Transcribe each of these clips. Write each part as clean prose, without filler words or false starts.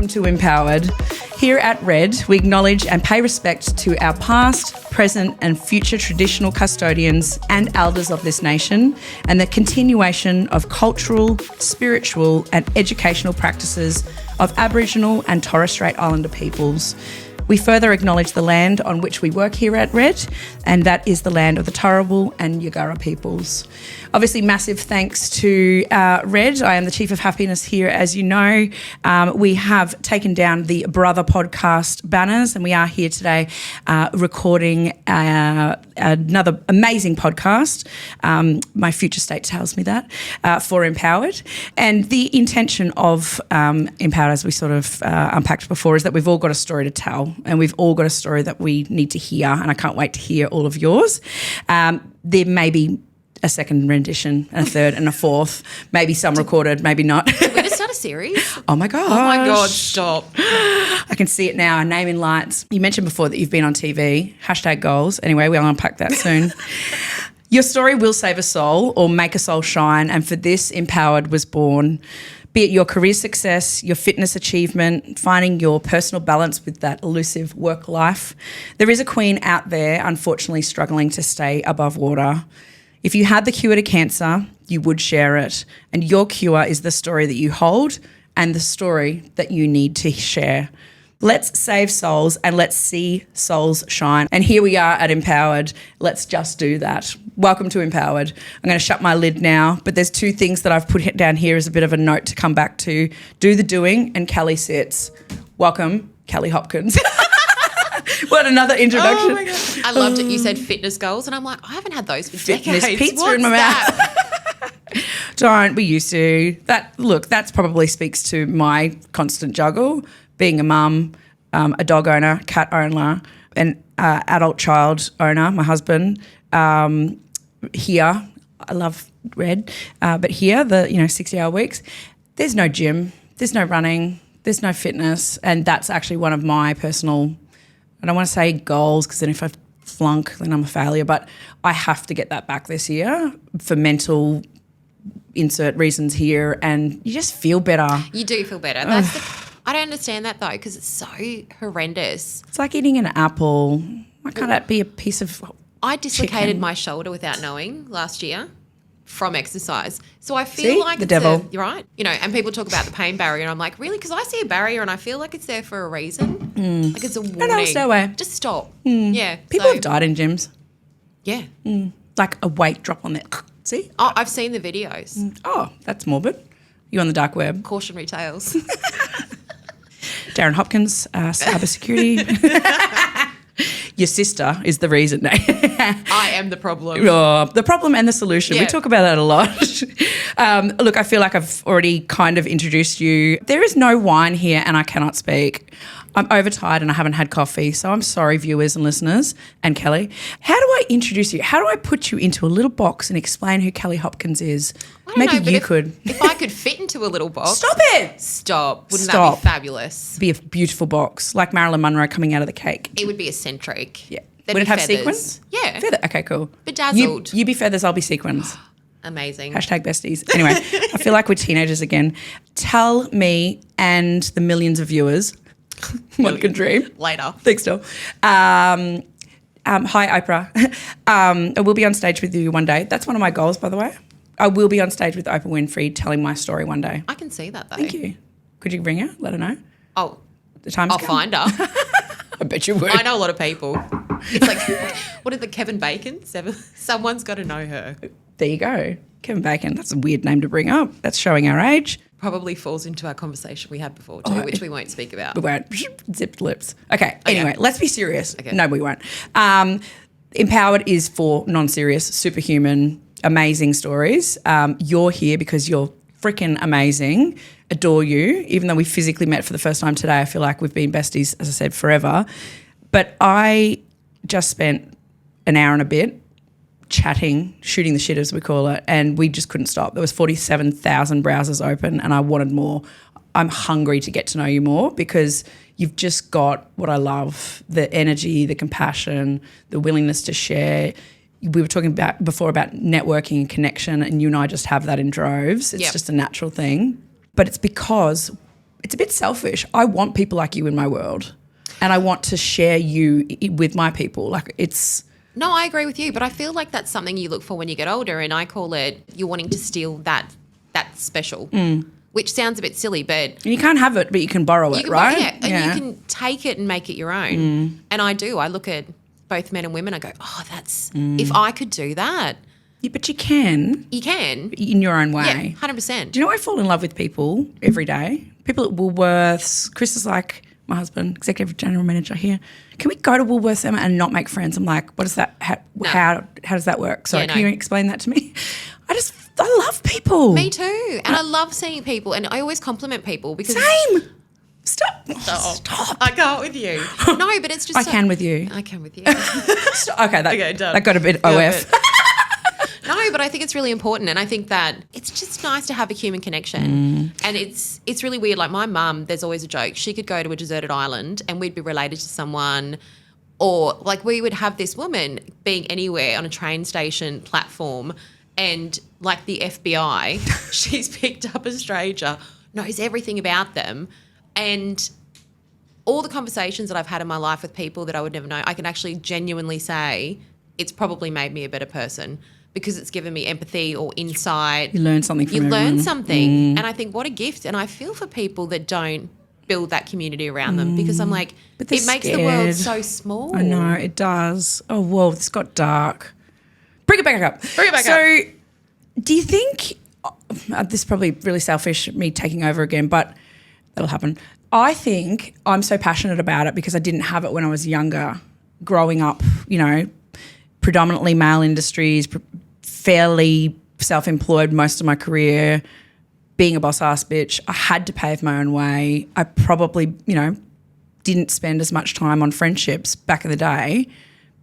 to Empowered. Here at Red, we acknowledge and pay respect to our past, present and future traditional custodians and elders of this nation and the continuation of cultural, spiritual and educational practices of Aboriginal and Torres Strait Islander peoples. We further acknowledge the land on which we work here at Red, and that is the land of the Turrbal and Yagara peoples. Obviously, massive thanks to Red. I am the Chief of Happiness here, as you know. We have taken down the Brother podcast banners, and we are here today recording another amazing podcast. My future state tells me that, for Empowered. And the intention of Empowered, as we sort of unpacked before, is that we've all got a story to tell. And we've all got a story that we need to hear, and I can't wait to hear all of yours. There may be a second rendition, and a third and a fourth, maybe some recorded, maybe not. Did we just start a series? Oh my God. Oh my God, stop. I can see it now, Naming Lights. You mentioned before that you've been on TV, #goals. Anyway, we'll unpack that soon. Your story will save a soul or make a soul shine, and for this, Empowered was born. Be it your career success, your fitness achievement, finding your personal balance with that elusive work life, there is a queen out there, unfortunately, struggling to stay above water. If you had the cure to cancer, you would share it. And your cure is the story that you hold and the story that you need to share. Let's save souls and let's see souls shine. And here we are at Empowered. Let's just do that. Welcome to Empowered. I'm going to shut my lid now, but there's two things that I've put down here as a bit of a note to come back to. Do the doing and Kelly sits. Welcome, Kelly Hopkins. What another introduction. Oh my God. I loved it. You said fitness goals and I'm like, I haven't had those for fitness decades. Pizza What's in my that? mouth. Don't, we used to. That's probably speaks to my constant juggle. Being a mum, a dog owner, cat owner, an adult child owner, my husband. Here, I love Red, but here, the 60-hour weeks, there's no gym, there's no running, there's no fitness, and that's actually one of my personal, I don't want to say goals, because then if I flunk, then I'm a failure, but I have to get that back this year for mental insert reasons here, and you just feel better. You do feel better. I don't understand that though, because it's so horrendous. It's like eating an apple. Why can't that be a piece of I dislocated chicken? my shoulder without knowing last year from exercise. So I feel like the it's devil. you're right. And people talk about the pain barrier and I'm like, really? Because I see a barrier and I feel like it's there for a reason. Like it's a warning. No, stay away. Just stop. Yeah. People have died in gyms. Yeah. Like a weight drop on there. See? Oh, I've seen the videos. Oh, that's morbid. You on the dark web. Cautionary tales. Darren Hopkins, cybersecurity. Your sister is the reason. I am the problem. Oh, the problem and the solution. Yeah. We talk about that a lot. Look, I feel like I've already kind of introduced you. There is no wine here and I cannot speak. I'm overtired and I haven't had coffee, so I'm sorry, viewers and listeners, and Kelly. How do I introduce you? How do I put you into a little box and explain who Kelly Hopkins is? Maybe you could. If I could fit into a little box. Stop it! Stop. Wouldn't that be fabulous? It'd be a beautiful box, like Marilyn Monroe coming out of the cake. It would be eccentric. Yeah. There'd Would be it have feathers. sequins? Yeah. Feather. Okay, cool. Bedazzled. You be feathers, I'll be sequins. Amazing. #besties. Anyway, I feel like we're teenagers again. Tell me and the millions of viewers, one can dream. Later. Thanks, Doll. Hi, Oprah. I will be on stage with you one day. That's one of my goals, by the way. I will be on stage with Oprah Winfrey telling my story one day. I can see that though. Thank you. Could you bring her? Let her know. Oh, The time's I'll come. find her. I bet you would. I know a lot of people. It's like, what did the Kevin Bacon? Someone's got to know her. There you go. Kevin Bacon. That's a weird name to bring up. That's showing our age. Probably falls into our conversation we had before too, which we won't speak about. We won't. Zipped lips. Okay. Anyway, let's be serious. Okay. No, we won't. Empowered is for non-serious, superhuman, amazing stories. You're here because you're freaking amazing. Adore you. Even though we physically met for the first time today, I feel like we've been besties, as I said, forever. But I just spent an hour and a bit chatting, shooting the shit as we call it, and we just couldn't stop. There was 47,000 browsers open and I wanted more. I'm hungry to get to know you more because you've just got what I love, the energy, the compassion, the willingness to share. We were talking about before about networking and connection, and you and I just have that in droves. It's just a natural thing. But it's because it's a bit selfish. I want people like you in my world, and I want to share you with my people. Like it's. No, I agree with you, but I feel like that's something you look for when you get older, and I call it you're wanting to steal that special, which sounds a bit silly, but and you can't have it, but you can borrow it, right? And you can take it and make it your own. And I do. I look at both men and women. I go, oh, that's if I could do that. Yeah, but you can. You can in your own way. Yeah, 100%. Do you know I fall in love with people every day? People at Woolworths. Chris is like, my husband, executive general manager here. Can we go to Woolworths, Emma, and not make friends? I'm like, what is that? How does that work? Sorry, can you explain that to me? I love people. Me too. And I love seeing people, and I always compliment people because same. Stop. I can't with you. No, but it's just I can with you. I can with you. Okay, done. That got a bit OF. No, but I think it's really important, and I think that it's just nice to have a human connection. And it's really weird. Like my mum, there's always a joke. She could go to a deserted island and we'd be related to someone, or like we would have this woman being anywhere on a train station platform, and like the FBI, she's picked up a stranger, knows everything about them, and all the conversations that I've had in my life with people that I would never know, I can actually genuinely say it's probably made me a better person. Because it's given me empathy or insight. You learn something from You everyone. learn something. And I think what a gift. And I feel for people that don't build that community around them, because I'm like, it makes the world so small. I know, it does. Oh, whoa, this got dark. Bring it back up. So do you think, this is probably really selfish, me taking over again, but that'll happen. I think I'm so passionate about it because I didn't have it when I was younger, growing up, predominantly male industries, fairly self-employed most of my career, being a boss-ass bitch. I had to pave my own way. I probably, didn't spend as much time on friendships back in the day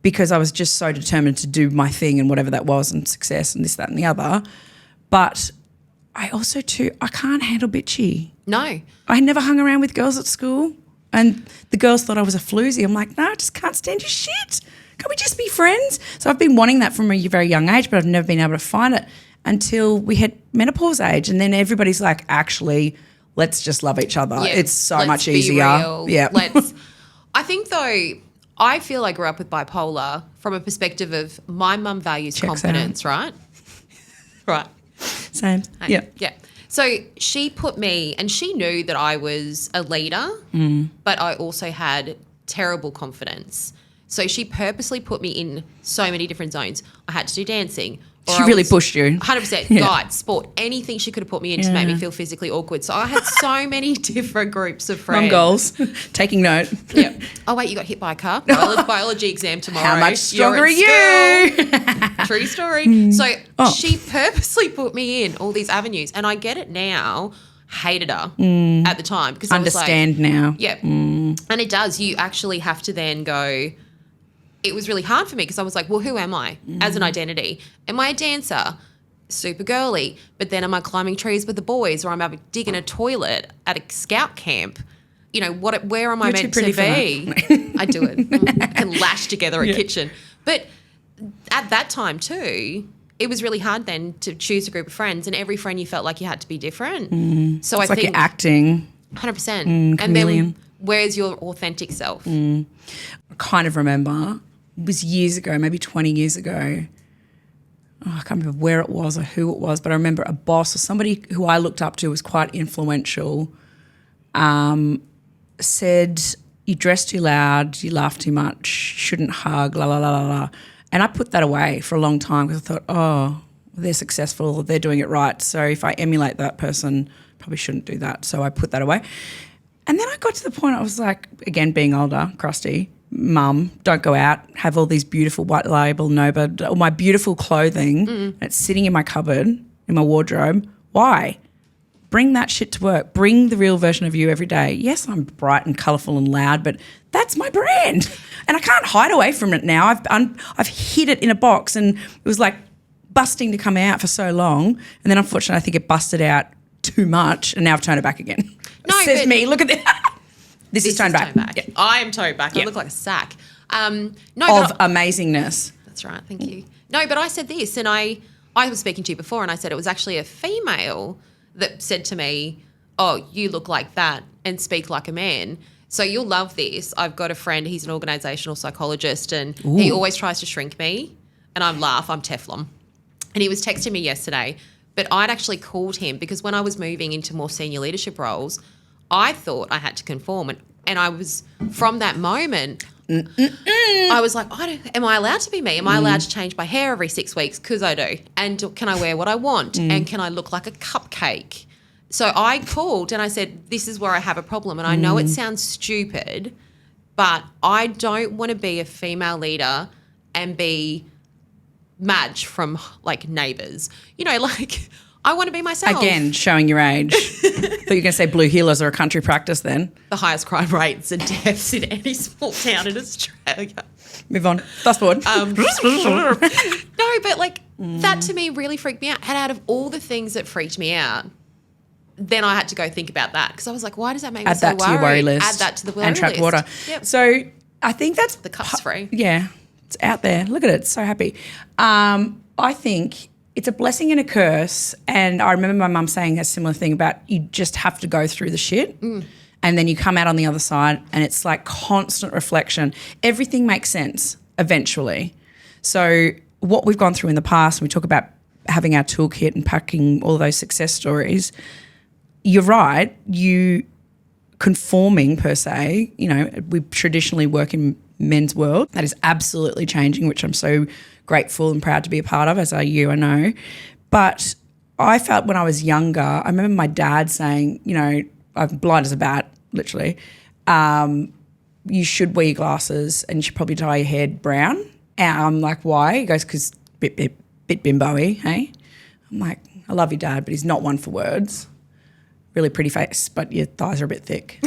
because I was just so determined to do my thing and whatever that was, and success and this, that and the other. But I also too, I can't handle bitchy. No. I never hung around with girls at school, and the girls thought I was a floozy. I'm like, no, I just can't stand your shit. Can't we just be friends? So I've been wanting that from a very young age, but I've never been able to find it until we hit menopause age. And then everybody's like, actually, let's just love each other. Yeah, it's so much easier. Real. Yeah. I think though, I feel I grew up with bipolar from a perspective of my mum values confidence, right? Right. Same. Yeah. Yeah. So she put me, and she knew that I was a leader, but I also had terrible confidence. So she purposely put me in so many different zones. I had to do dancing. She really pushed you. 100%. Guide, sport, anything she could have put me in to make me feel physically awkward. So I had so many different groups of friends. Mum goals. Taking note. Yeah. Oh, wait, you got hit by a car? Biology exam tomorrow. How much stronger are you? True story. So she purposely put me in all these avenues, and I get it now. Hated her at the time. Because understand now. Yeah. And it does. You actually have to then go... It was really hard for me because I was like, well, who am I as an identity? Am I a dancer? Super girly. But then am I climbing trees with the boys, or am I digging a toilet at a scout camp? Where am I meant to be? I do it. I can lash together a kitchen. But at that time too, it was really hard then to choose a group of friends, and every friend you felt like you had to be different. So I think you're acting. 100%. And then where's your authentic self? I kind of remember... It was years ago, maybe 20 years ago. I can't remember where it was or who it was, but I remember a boss or somebody who I looked up to was quite influential, said, you dress too loud, you laugh too much, shouldn't hug, la, la, la, la, la. And I put that away for a long time because I thought, oh, they're successful, they're doing it right. So if I emulate that person, probably shouldn't do that. So I put that away. And then I got to the point I was like, again, being older, crusty, Mum, don't go out, have all these beautiful white label Nova, all my beautiful clothing, and it's sitting in my cupboard, in my wardrobe. Why? Bring that shit to work. Bring the real version of you every day. Yes, I'm bright and colourful and loud, but that's my brand. And I can't hide away from it now. I've hid it in a box, and it was like busting to come out for so long. And then unfortunately I think it busted out too much, and now I've turned it back again. No, says me, look at this. This is toned back. Yeah. I am toned back. I look like a sack. Amazingness. That's right. Thank you. No, but I said this, and I was speaking to you before, and I said it was actually a female that said to me, oh, you look like that and speak like a man. So you'll love this. I've got a friend, he's an organisational psychologist, and he always tries to shrink me, and I laugh, I'm Teflon. And he was texting me yesterday, but I'd actually called him because when I was moving into more senior leadership roles, I thought I had to conform. And I was, from that moment, I was like, am I allowed to be me? Am I allowed to change my hair every 6 weeks? Because I do. And can I wear what I want? And can I look like a cupcake? So I called and I said, this is where I have a problem. And I know it sounds stupid, but I don't want to be a female leader and be Madge from like Neighbours. You know, like I want to be myself. Again, showing your age. Thought you were going to say Blue Heelers are a country practice then. The highest crime rates and deaths in any small town in Australia. Move on. Fast forward. No, but like that to me really freaked me out. And out of all the things that freaked me out, then I had to go think about that because I was like, why does that make me so worried? Add that to your worry list. Add that to the worry list. And trapped water. Yep. So I think that's... The cup's free. Yeah. It's out there. Look at it. It's so happy. I think it's a blessing and a curse. And I remember my mum saying a similar thing about you just have to go through the shit and then you come out on the other side and it's like constant reflection. Everything makes sense eventually. So what we've gone through in the past, and we talk about having our toolkit and packing all those success stories, you're right, you conforming per se, you know, we traditionally work in men's world. That is absolutely changing, which I'm so grateful and proud to be a part of, as are you, I know. But I felt when I was younger, I remember my dad saying, you know, I'm blind as a bat, literally, you should wear your glasses and you should probably dye your hair brown. And I'm like, why? He goes, because bit bimbo-y, hey? I'm like, I love your dad, but he's not one for words. Really pretty face, but your thighs are a bit thick.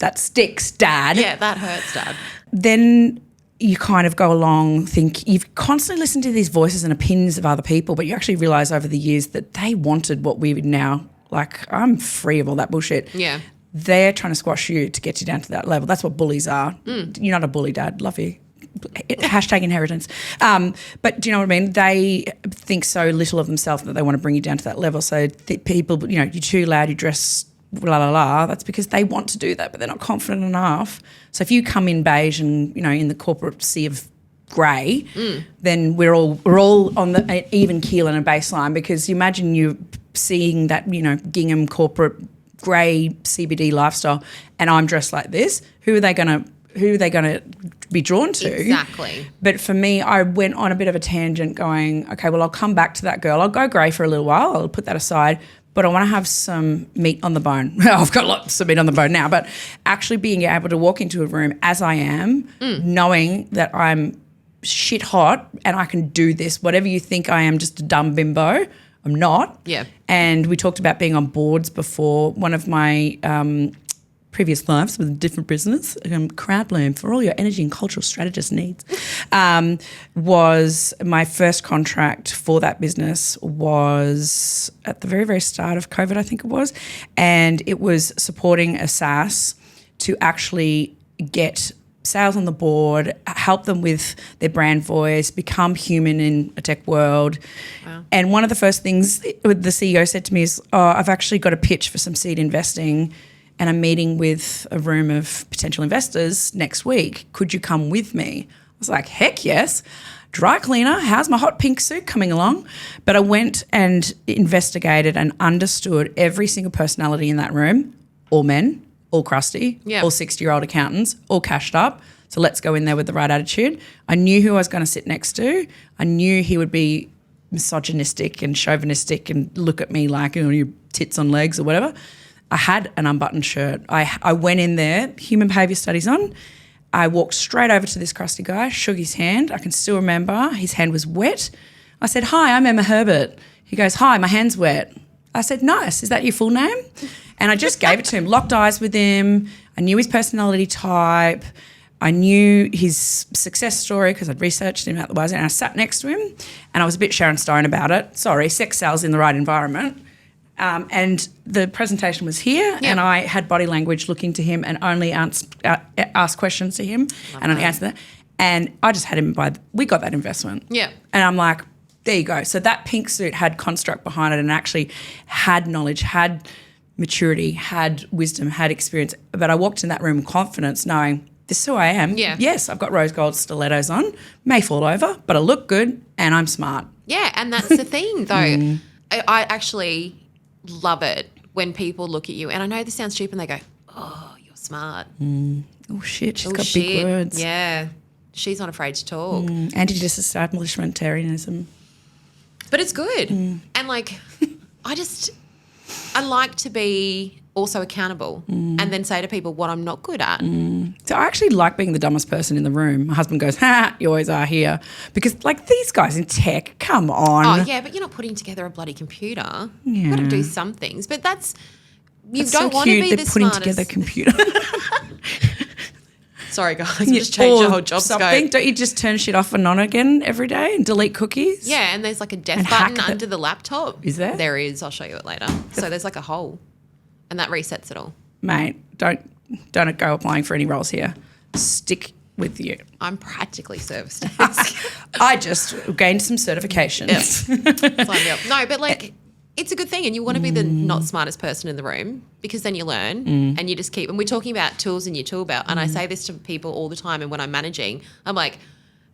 That sticks, Dad. Yeah, that hurts, Dad. Then you kind of go along, think you've constantly listened to these voices and opinions of other people, but you actually realise over the years that they wanted what we would now, like, I'm free of all that bullshit. Yeah. They're trying to squash you to get you down to that level. That's what bullies are. You're not a bully, Dad. Love you. Hashtag inheritance. But do you know what I mean? They think so little of themselves that they want to bring you down to that level. So people, you know, you're too loud, you dress la la la. That's because they want to do that, but they're not confident enough. So if you come in beige and, you know, in the corporate sea of grey, then we're all on the even keel and a baseline, because you imagine you seeing that, you know, gingham corporate grey CBD lifestyle and I'm dressed like this. Who are they going to be drawn to? Exactly. But for me, I went on a bit of a tangent going, okay, well, I'll come back to that girl. I'll go grey for a little while. I'll put that aside, but I want to have some meat on the bone. I've got lots of meat on the bone now, but actually being able to walk into a room as I am, knowing that I'm shit hot and I can do this. Whatever you think I am, just a dumb bimbo, I'm not. Yeah. And we talked about being on boards before. One of my previous lives with a different business, Crowdbloom, for all your energy and cultural strategist needs, was my first contract for that business was at the very, very start of COVID, I think it was, and it was supporting a SaaS to actually get sales on the board, help them with their brand voice, become human in a tech world. Wow. And one of the first things the CEO said to me is, I've actually got a pitch for some seed investing and I'm meeting with a room of potential investors next week. Could you come with me? I was like, heck yes. Dry cleaner, how's my hot pink suit coming along? But I went and investigated and understood every single personality in that room, all men, all crusty, all 60-year-old accountants, all cashed up. So let's go in there with the right attitude. I knew who I was going to sit next to. I knew he would be misogynistic and chauvinistic and look at me like, you know, your tits on legs or whatever. I had an unbuttoned shirt. I went in there, human behaviour studies on. I walked straight over to this crusty guy, shook his hand. I can still remember his hand was wet. I said, hi, I'm Emma Herbert. He goes, hi, my hand's wet. I said, nice. Is that your full name? And I just gave it to him, locked eyes with him. I knew his personality type. I knew his success story because I'd researched him out the wazoo, and I sat next to him and I was a bit Sharon Stone about it. Sorry, sex sells in the right environment. And the presentation was here and I had body language looking to him and only asked questions to him and I answered that. And I just had him we got that investment. Yeah. And I'm like, there you go. So that pink suit had construct behind it and actually had knowledge, had maturity, had wisdom, had experience. But I walked in that room with confidence knowing this is who I am. Yeah. Yes, I've got rose gold stilettos on, may fall over, but I look good and I'm smart. Yeah, and that's the thing though. I actually love it when people look at you, and I know this sounds stupid and they go, oh, you're smart. Oh, shit, she's Oh, got shit. big words. Yeah, she's not afraid to talk. Anti-disestablishmentarianism. But it's good. And like, I like to be also accountable and then say to people what I'm not good at. So I actually like being the dumbest person in the room. My husband goes, ha, you always are here. Because like these guys in tech, come on. Oh, yeah, but you're not putting together a bloody computer. You've got to do some things. But you It's don't so want to cute, be they're the putting smartest. together a computer. Sorry, guys, we just changed your whole job something. scope. Don't you just turn shit off and on again every day and delete cookies? Yeah, and there's like a death And button hack under the laptop. Is there? There is. I'll show you it later. So there's like a hole, and that resets it all. Mate, don't go applying for any roles here. Stick with you. I'm practically service desk. I just gained some certifications. Sign me up. No, but like it's a good thing, and you want to be the not smartest person in the room because then you learn and you just keep. And we're talking about tools in your tool belt, and I say this to people all the time. And when I'm managing, I'm like,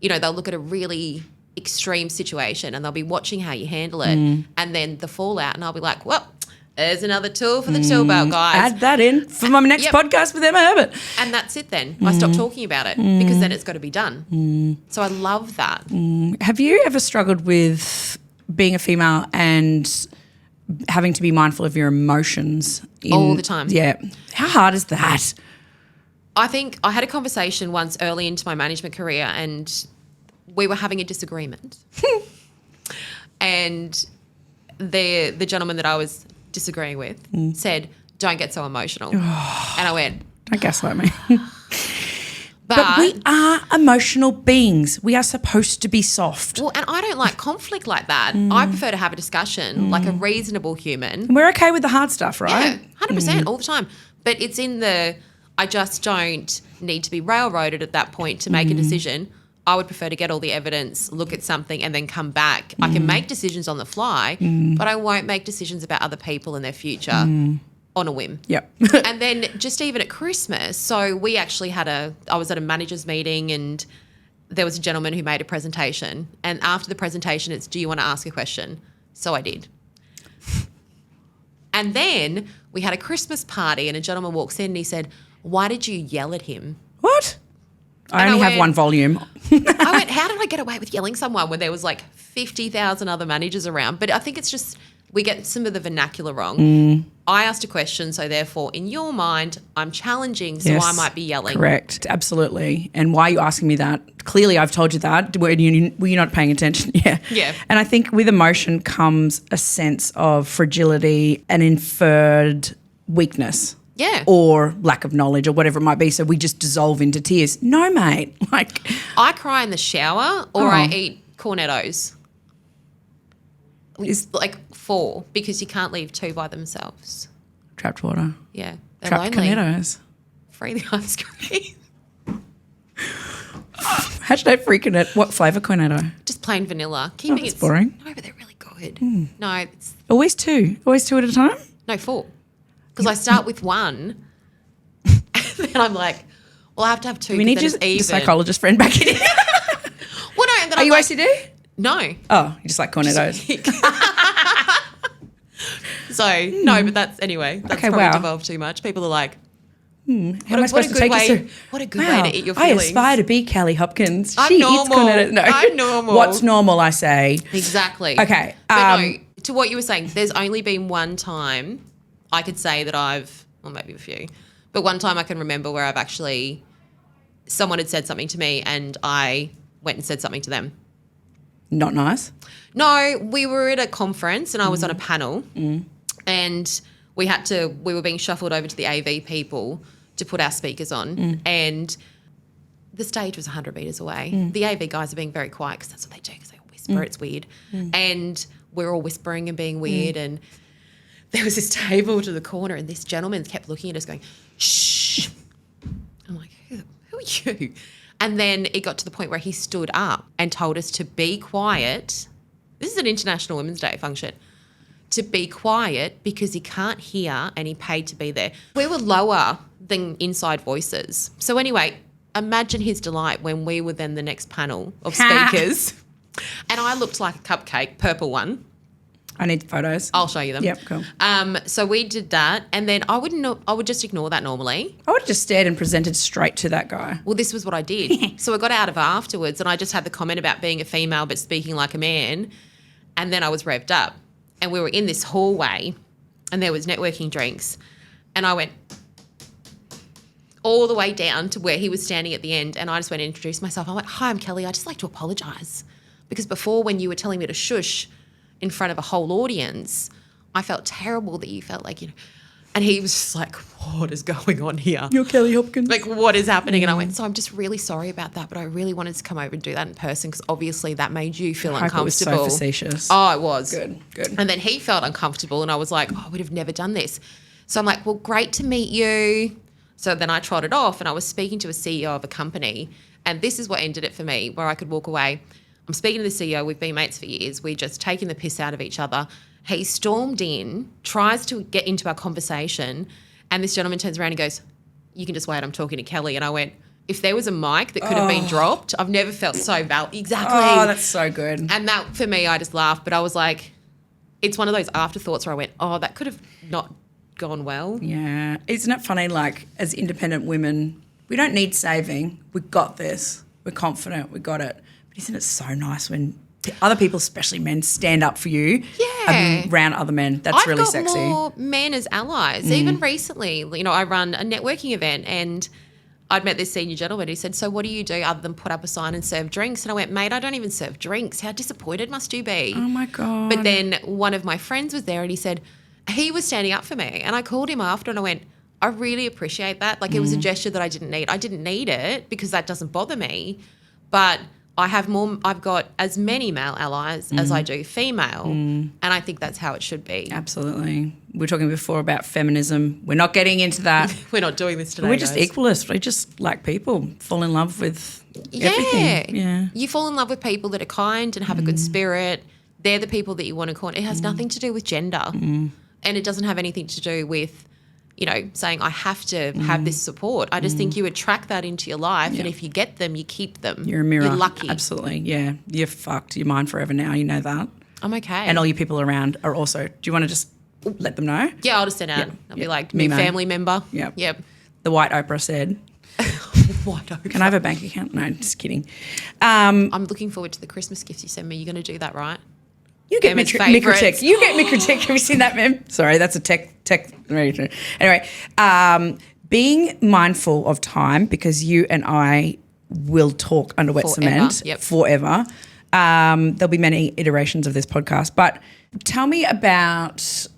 they'll look at a really extreme situation and they'll be watching how you handle it, and then the fallout, and I'll be like, well, there's another tool for the tool belt, guys. Add that in for my next podcast with Emma Herbert. And that's it then. I stop talking about it because then it's got to be done. So I love that. Have you ever struggled with being a female and having to be mindful of your emotions? All the time. Yeah. How hard is that? I think I had a conversation once early into my management career and we were having a disagreement. And the gentleman that I was disagreeing with said, don't get so emotional. And I went, Don't gaslight me. But we are emotional beings. We are supposed to be soft. well, and I don't like conflict like that. I prefer to have a discussion like a reasonable human. And we're okay with the hard stuff, right? Yeah, 100% all the time. But it's in I just don't need to be railroaded at that point to make a decision. I would prefer to get all the evidence, look at something and then come back. I can make decisions on the fly, but I won't make decisions about other people and their future on a whim. Yep. And then just even at Christmas, so we actually I was at a manager's meeting and there was a gentleman who made a presentation. And after the presentation, it's, do you want to ask a question? So I did. And then we had a Christmas party and a gentleman walks in and he said, why did you yell at him? What? I And only I have went- one volume. I went, how did I get away with yelling someone when there was like 50,000 other managers around? But I think it's just we get some of the vernacular wrong. I asked a question, so therefore in your mind I'm challenging, so Yes, I might be yelling. Correct. Absolutely. And why are you asking me that? Clearly I've told you that. Were you not paying attention? Yeah. Yeah. And I think with emotion comes a sense of fragility and inferred weakness. Yeah. Or lack of knowledge or whatever it might be. So we just dissolve into tears. No, mate. Like, I cry in the shower or I eat cornettos. It's like 4 because you can't leave 2 by themselves. trapped water. Yeah. They're Trapped lonely. cornettos. Free the ice cream. Hashtag freaking it. What flavour cornetto? Just plain vanilla. Keeping that's it boring. No, but they're really good. No, it's Always 2. Always 2 at a time? no 4. Because I start with 1 and then I'm like, well, I have to have 2. We need your psychologist friend back in. Well, no, and then Are I'm you like, OCD? No. Oh, you just like cornettos. So, no, but that's anyway. That's Okay, probably wow. devolved too much. People are like, How am I what a supposed to good take way- you through? what a good way to eat your I feelings. aspire to be Callie Hopkins. I'm she normal. eats cornettos. No. I'm normal. What's normal, I say. exactly. Okay. But no, to what you were saying, there's only been one time I could say that well, maybe a few, but one time I can remember where someone had said something to me and I went and said something to them. Not nice. No, we were at a conference and I was on a panel and we were being shuffled over to the AV people to put our speakers on and the stage was 100 metres away. The AV guys are being very quiet because that's what they do because they all whisper. It's weird. And we're all whispering and being weird and there was this table to the corner and this gentleman kept looking at us going, shh. I'm like, who are you? And then it got to the point where he stood up and told us to be quiet. This is an International Women's Day function. to be quiet because he can't hear and he paid to be there. We were lower than inside voices. So anyway, imagine his delight when we were then the next panel of speakers and I looked like a cupcake, purple one. I need photos. I'll show you them. Yep, cool. So we did that, and then I would just ignore that normally. I would have just stared and presented straight to that guy. Well, this was what I did. So I got out of it afterwards, and I just had the comment about being a female but speaking like a man, and then I was revved up. And we were in this hallway, and there was networking drinks, and I went all the way down to where he was standing at the end, and I just went and introduced myself. I went, "Hi, I'm Kelly. I'd just like to apologise because before when you were telling me to shush in front of a whole audience, I felt terrible that you felt like, and he was just like, what is going on here? You're Kelly Hopkins. Like, what is happening? And I went, so I'm just really sorry about that, but I really wanted to come over and do that in person because obviously that made you feel uncomfortable. It was so facetious. Oh, it was. Good. And then he felt uncomfortable and I was like, I would have never done this. So I'm like, well, great to meet you. So then I trotted off and I was speaking to a CEO of a company, and this is what ended it for me, where I could walk away. I'm speaking to the CEO. We've been mates for years. We're just taking the piss out of each other. He stormed in, tries to get into our conversation, and this gentleman turns around and goes, you can just wait, I'm talking to Kelly. And I went, if there was a mic that could have been dropped, I've never felt so Exactly. Oh, that's so good. And that, for me, I just laughed. But I was like, it's one of those afterthoughts where I went, oh, that could have not gone well. Yeah. Isn't it funny, like, as independent women, we don't need saving. We got this. We're confident. We got it. But isn't it so nice when other people, especially men, stand up for you around other men? That's really sexy. I've got more men as allies. Even recently, I run a networking event and I'd met this senior gentleman who said, so what do you do other than put up a sign and serve drinks? And I went, mate, I don't even serve drinks. How disappointed must you be? Oh, my God. But then one of my friends was there and he said, he was standing up for me. And I called him after and I went, I really appreciate that. Like, it was a gesture that I didn't need. I didn't need it because that doesn't bother me. But I've got as many male allies as I do female, and I think that's how it should be. Absolutely. We were talking before about feminism. We're not getting into that. We're not doing this today. We're just equalists. We just like people, fall in love with everything. Yeah. You fall in love with people that are kind and have a good spirit. They're the people that you want to call. It has nothing to do with gender, and it doesn't have anything to do with saying I have to have this support. I just think you attract that into your life, and if you get them, you keep them. You're a mirror. You're lucky. Absolutely, yeah. You're fucked. You're mine forever now. You know that. I'm okay. And all your people around are also. Do you want to just let them know? Yeah, I'll just send out. I'll be like, Me, new family member. Yep. The white Oprah said. White Oprah. Can I have a bank account? No, just kidding. I'm looking forward to the Christmas gifts you send me. You're going to do that, right? You get Microtech. You get Microtech. Have you seen that meme? Sorry, that's a tech. Anyway, being mindful of time, because you and I will talk under wet cement forever. There'll be many iterations of this podcast, but tell me about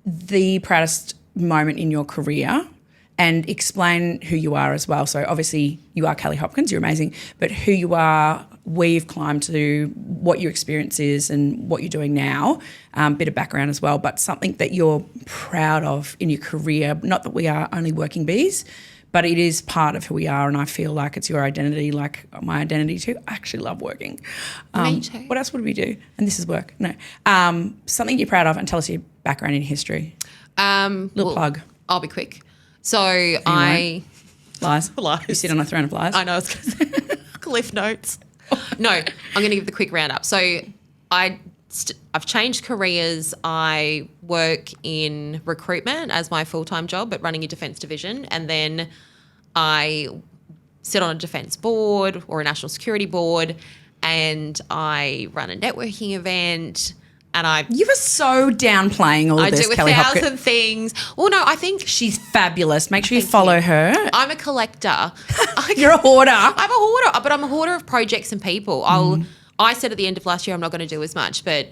the proudest moment in your career and explain who you are as well. So obviously you are Kelly Hopkins, you're amazing, but who you are, where you've climbed to, what your experience is and what you're doing now, bit of background as well, but something that you're proud of in your career. Not that we are only working bees, but it is part of who we are, and I feel like it's your identity, like my identity too. I actually love working. Me too. What else would we do? And this is work. No. Something you're proud of, and tell us your background in history. Plug. I'll be quick. So Lies. You sit on a throne of lies. I know. I was going to say Cliff Notes. No, I'm going to give the quick roundup. So I've changed careers. I work in recruitment as my full-time job, but running a defence division. And then I sit on a defence board or a national security board, and I run a networking event. And you were so downplaying all of this, Kelly Hopkins. I do 1,000 things. Well, no, I think she's fabulous. Make sure you follow her. I'm a collector. You're a hoarder. I'm a hoarder, but I'm a hoarder of projects and people. I said at the end of last year I'm not going to do as much, but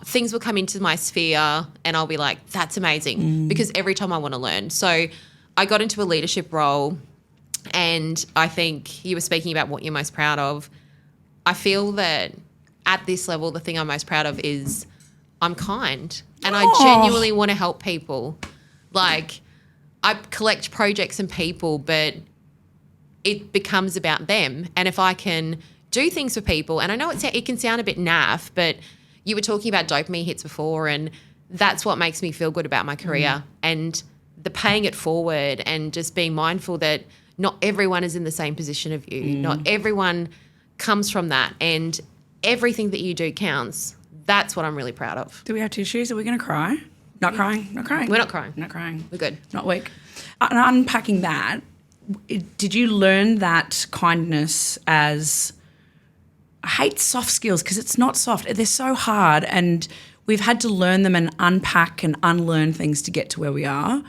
things will come into my sphere and I'll be like, that's amazing, because every time I want to learn. So I got into a leadership role, and I think you were speaking about what you're most proud of. I feel that at this level, the thing I'm most proud of is I'm kind, and I genuinely want to help people. Like, I collect projects and people, but it becomes about them. And if I can do things for people, and I know it can sound a bit naff, but you were talking about dopamine hits before, and that's what makes me feel good about my career and the paying it forward and just being mindful that not everyone is in the same position of you. Not everyone comes from that, and everything that you do counts. That's what I'm really proud of. Do we have tissues? Are we going to cry? Not crying. Not crying. We're not crying. Not crying. We're good. Not weak. And unpacking that, did you learn that kindness as, I hate soft skills because it's not soft. They're so hard, and we've had to learn them and unpack and unlearn things to get to where we are.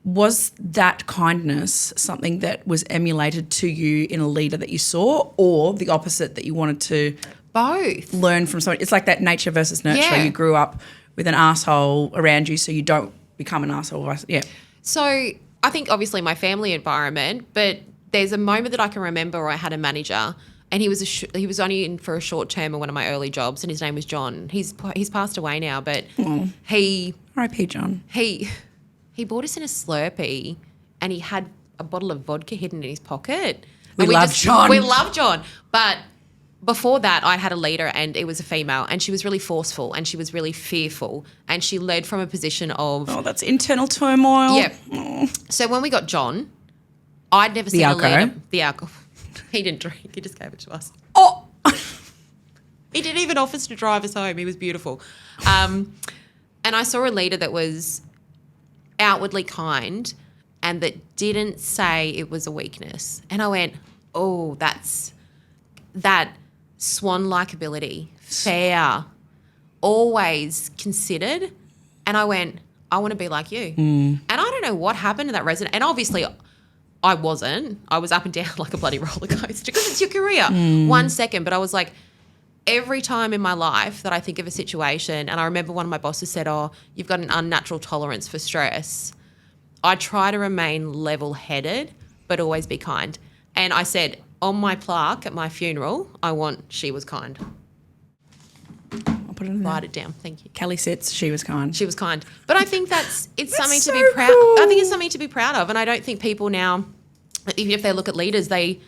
Was that kindness something that was emulated to you in a leader that you saw, or the opposite, that you wanted to both learn from somebody? It's like that nature versus nurture. Yeah. You grew up with an asshole around you so you don't become an asshole. Yeah. So I think obviously my family environment, but there's a moment that I can remember where I had a manager, and he was he was only in for a short term in one of my early jobs, and his name was John. He's passed away now, but he R.I.P. John. He bought us in a Slurpee, and he had a bottle of vodka hidden in his pocket. We love John. We love John. But before that, I had a leader, and it was a female, and she was really forceful, and she was really fearful, and she led from a position of... Oh, that's internal turmoil. Yeah. Oh. So when we got John, I'd never seen a leader... The alcohol. He didn't drink. He just gave it to us. Oh! He didn't even offer us to drive us home. He was beautiful. And I saw a leader that was outwardly kind and that didn't say it was a weakness. And I went, oh, that's that swan-like ability, fair, always considered. And I went, I want to be like you. And I don't know what happened to that resident. And obviously I wasn't. I was up and down like a bloody roller coaster because it's your career. 1 second. But I was like, every time in my life that I think of a situation, and I remember one of my bosses said, oh, you've got an unnatural tolerance for stress, I try to remain level-headed but always be kind. And I said, on my plaque at my funeral, I want she was kind. I'll put it in there. Write it down. Thank you. Kelly sits, she was kind. She was kind. But I think it's something so to be proud. cool. I think it's something to be proud of. And I don't think people now, if they look at leaders, they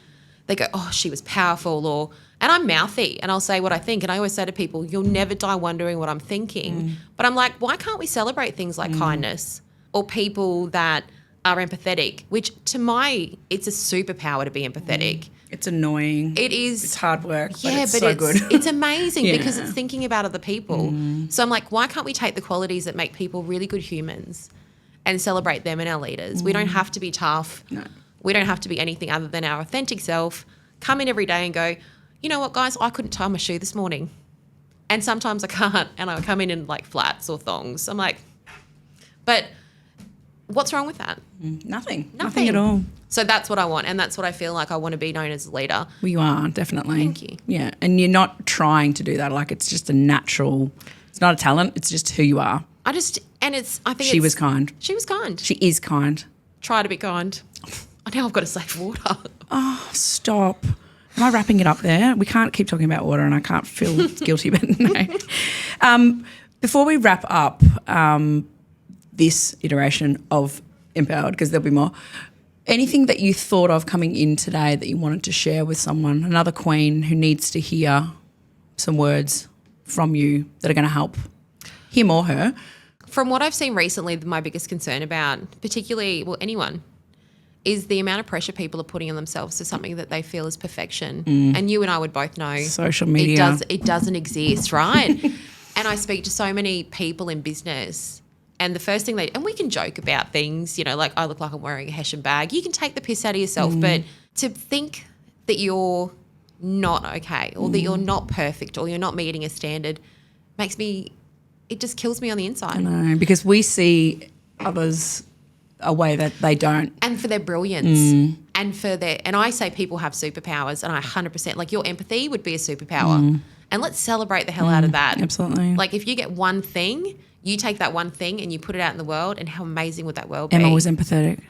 go, oh, she was powerful, and I'm mouthy and I'll say what I think. And I always say to people, you'll never die wondering what I'm thinking. But I'm like, why can't we celebrate things like kindness or people that are empathetic, which it's a superpower to be empathetic. It's annoying. It is. It's hard work, but yeah, it's but so good. It's amazing because it's thinking about other people. So I'm like, why can't we take the qualities that make people really good humans and celebrate them in our leaders? We don't have to be tough. No. We don't have to be anything other than our authentic self. Come in every day and go, you know what, guys, I couldn't tie my shoe this morning. And sometimes I can't, and I come in like flats or thongs. I'm like, but what's wrong with that? Nothing at all. So that's what I want, and that's what I feel like I want to be known as a leader. Well, you are, definitely. Thank you. Yeah, and you're not trying to do that. Like, it's just a natural, it's not a talent, it's just who you are. I think She was kind. She was kind. She is kind. Try to be kind. Now I've got to save water. Oh, stop. Am I wrapping it up there? We can't keep talking about water and I can't feel guilty, but no. Before we wrap up this iteration of Empowered, because there'll be more, anything that you thought of coming in today that you wanted to share with someone, another queen who needs to hear some words from you that are going to help him or her? From what I've seen recently, my biggest concern about, particularly, anyone, is the amount of pressure people are putting on themselves to something that they feel is perfection. And you and I would both know social media. It doesn't exist, right? And I speak to so many people in business, and the first thing and we can joke about things, like I look like I'm wearing a Hessian bag. You can take the piss out of yourself, but to think that you're not okay or that you're not perfect or you're not meeting a standard it just kills me on the inside. I know, because we see others a way that they don't. And for their brilliance and I say people have superpowers, and I 100%, like your empathy would be a superpower. And let's celebrate the hell out of that. Absolutely. Like if you get one thing, you take that one thing and you put it out in the world, and how amazing would that world be? Emma was empathetic.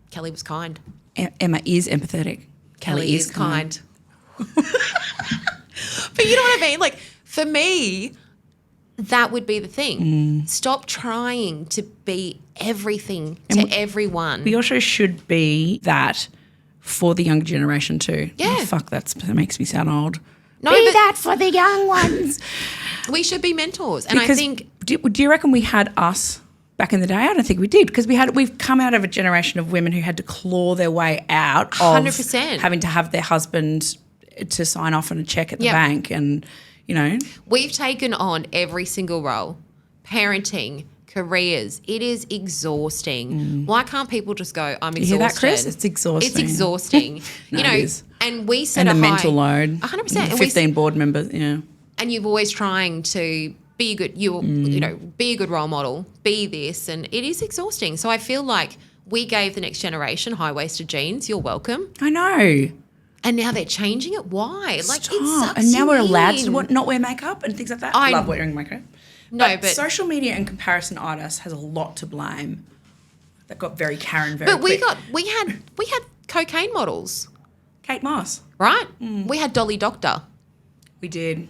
Kelly was kind. Emma is empathetic. Kelly is kind. But you know what I mean? Like for me, that would be the thing. Stop trying to be everything to everyone. We also should be that for the younger generation too. Yeah. Oh, fuck, that makes me sound old. No, be that for the young ones. We should be mentors. And Because I think... Do you reckon we had us back in the day? I don't think we did, because we've come out of a generation of women who had to claw their way out of 100%. having to have their husband to sign off on a check at the Yep. bank, and, you know. We've taken on every single role. Parenting, careers. It is exhausting. Why can't people just go, I'm exhausted? You hear that, Chris? It's exhausting. It's exhausting. No, you know, it is. and we set And a the high. mental load. 100%. And 15 board members, yeah. and you're always trying to be a good, you know, be a good role model, be this, and it is exhausting. So I feel like we gave the next generation high-waisted jeans. You're welcome. I know. And now they're changing it. Why? Like, it Stop. sucks And now you we're allowed in. to not wear makeup and things like that. I love wearing makeup. No, but social media and comparison artists has a lot to blame. That got very Karen very but we quick. had cocaine models, Kate Moss. right? We had Dolly Doctor, We did.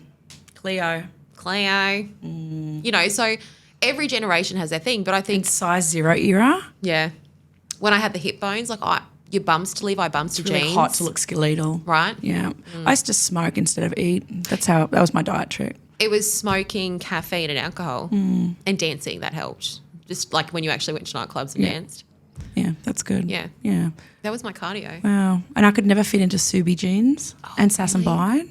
Cleo. You know, so every generation has their thing. But I think, Size 0 era. yeah, when I had the hip bones, like your bums to Levi bums to Really jeans, hot to look skeletal. right? Yeah. I used to smoke instead of eat. That was my diet trick. It was smoking, caffeine, and alcohol, and dancing. That helped. Just like when you actually went to nightclubs and danced. Yeah, that's good. Yeah. Yeah. That was my cardio. Wow. And I could never fit into Subi jeans and Sass and Bide.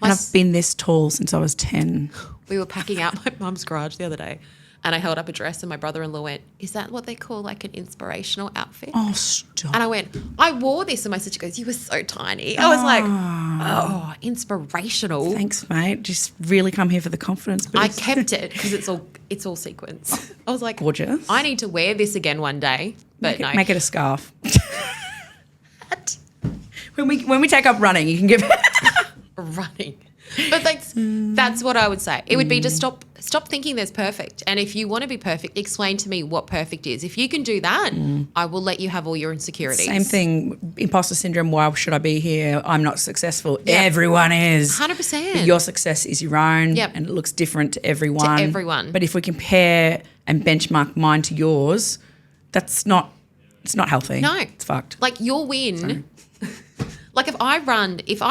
My And s- I've been this tall since I was 10. We were packing out my mum's garage the other day, and I held up a dress, and my brother-in-law went, "Is that what they call like an inspirational outfit?" Oh, stop. And I went, "I wore this," and my sister goes, "You were so tiny." I was like, "Oh, inspirational." Thanks, mate. Just really come here for the confidence boost. I kept it because it's all sequins. I was like, Gorgeous. I need to wear this again one day, but no. Make it a scarf. When we take up running, you can give running. But that's what I would say. It would be to stop thinking there's perfect. And if you want to be perfect, explain to me what perfect is. If you can do that, I will let you have all your insecurities. Same thing, imposter syndrome. Why should I be here? I'm not successful. Yep. Everyone is. 100%. But your success is your own, Yep. and it looks different to everyone. To everyone. But if we compare and benchmark mine to yours, it's not healthy. No. It's fucked. Like your win. Like if I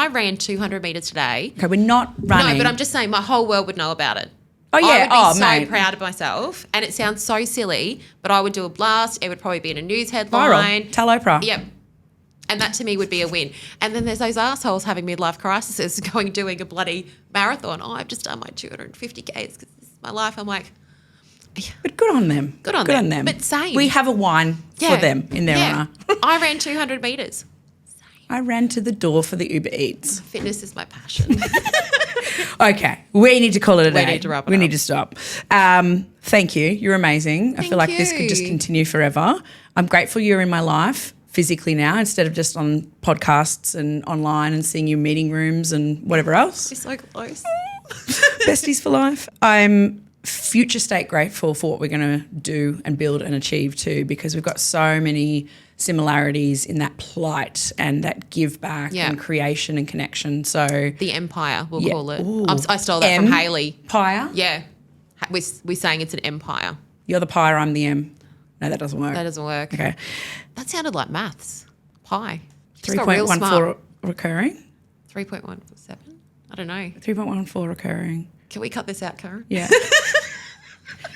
ran 200 meters today. Okay, we're not running. No, but I'm just saying my whole world would know about it. Oh, yeah. I would be so mate. proud of myself. And it sounds so silly, but I would do a blast. It would probably be in a news Viral. headline. Tell Oprah. Yep. And that to me would be a win. And then there's those assholes having midlife crises doing a bloody marathon. Oh, I've just done my 250 Ks because this is my life. I'm like, But good on them. Good on them. But same. We have a wine for them in their honour. I ran 200 meters. I ran to the door for the Uber Eats. Fitness is my passion. Okay, we need to call it a day. We need to wrap it We up. need to stop. Thank you. You're amazing. I feel like this could just you. continue forever. I'm grateful you're in my life physically now instead of just on podcasts and online and seeing you in meeting rooms and whatever else. You're so close. Besties for life. I'm future state grateful for what we're going to do and build and achieve too, because we've got so many similarities in that plight and that give back Yeah. and creation and connection. So The Empire, we'll Yeah. call it. Ooh. I stole that from Haley. Empire. Yeah. We're saying it's an empire. You're the pie, I'm the M. No, that doesn't work. That doesn't work. Okay. That sounded like maths. Pi. Just got real 3.14 smart. recurring. 3.17? I don't know. 3.14 recurring. Can we cut this out, Karen? Yeah.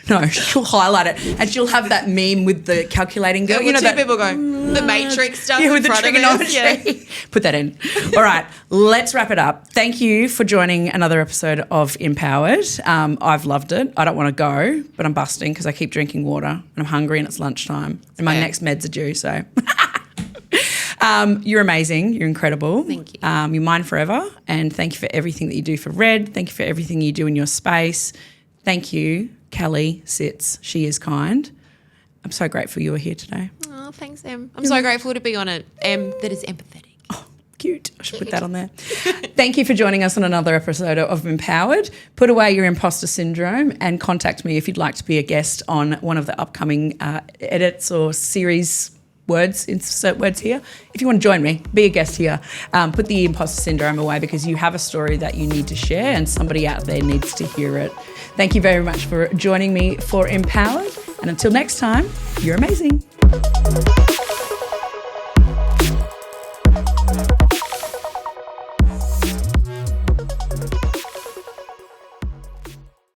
No, she'll highlight it and she'll have that meme with the calculating girl. You know, that people go, the matrix stuff Yeah, in with the front of us. trigonometry. Yeah. Put that in. All right, let's wrap it up. Thank you for joining another episode of Empowered. I've loved it. I don't want to go, but I'm busting because I keep drinking water and I'm hungry and it's lunchtime and my fair. next meds are due, so... You're amazing. You're incredible. Thank you. You're mine forever. And thank you for everything that you do for Red. Thank you for everything you do in your space. Thank you, Kelly Sits. She is kind. I'm so grateful you were here today. Oh, thanks, Em. I'm so grateful to be on an M that is empathetic. Oh, cute. I should put that on there. Thank you for joining us on another episode of Empowered. Put away your imposter syndrome and contact me if you'd like to be a guest on one of the upcoming edits or series words, insert words here. If you want to join me, be a guest here. Put the imposter syndrome away because you have a story that you need to share and somebody out there needs to hear it. Thank you very much for joining me for Empowered. And until next time, you're amazing.